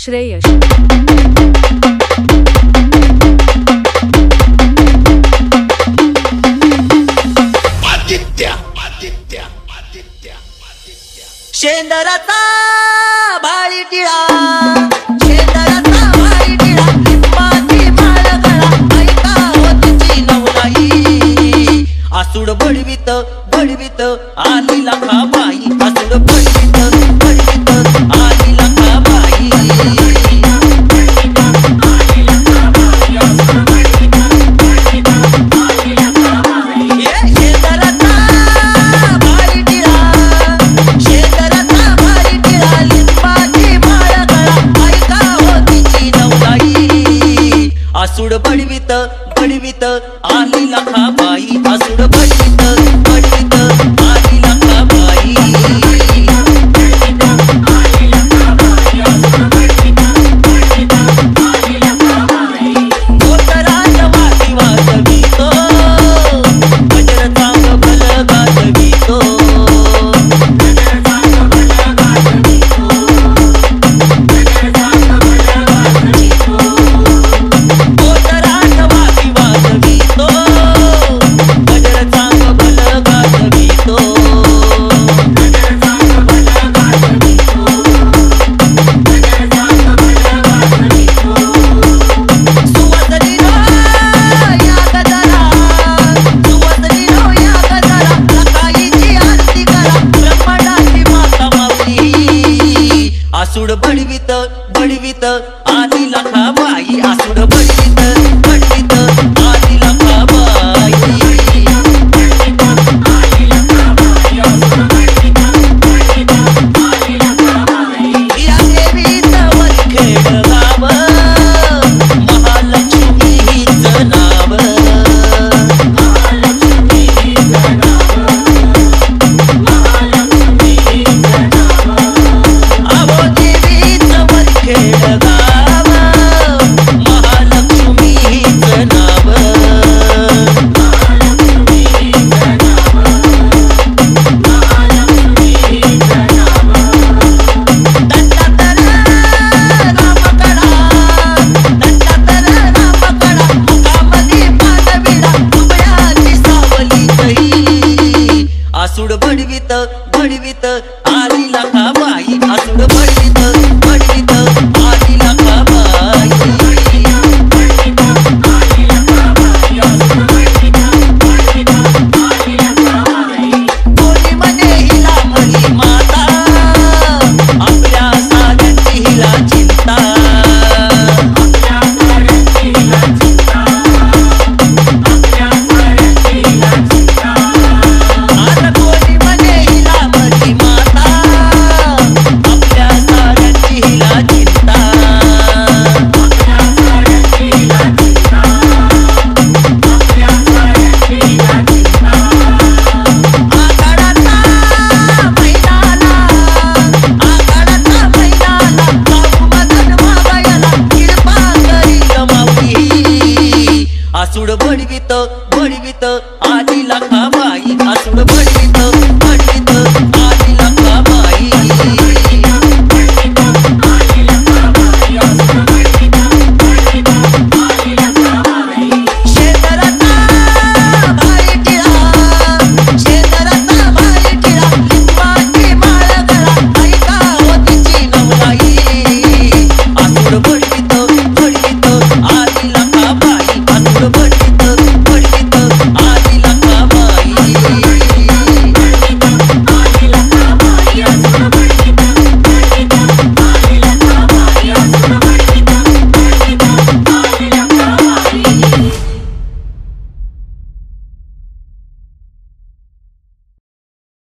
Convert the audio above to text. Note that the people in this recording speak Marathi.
श्रेयश शेंदराचा भाळी टिळा शेंदराचा भाळी टिळा लिंबाची माळ गळा ऐका होतीची नवलाई आसूड बडवीत बडवीत आली लाखा बाई आसूड बडवीत बडवीत आली लाखा बाई आसूड बडवीत बडवीत आली लाखा बाई आसूड बडवीत बडवीत आली लाखा बाई मोतराच्या वाटी वाजवितो गजर चांग भल गाजवितो आसूड बडवीत बडवीत आली लाखा बाई आसूड बडवीत बडवीत आली लाखा बाई या देवीचं वरखेड गाव महालक्ष्मी हीच नाव आसूड बडवीत बडवीत आली लाखा बाई आसूड बडवीत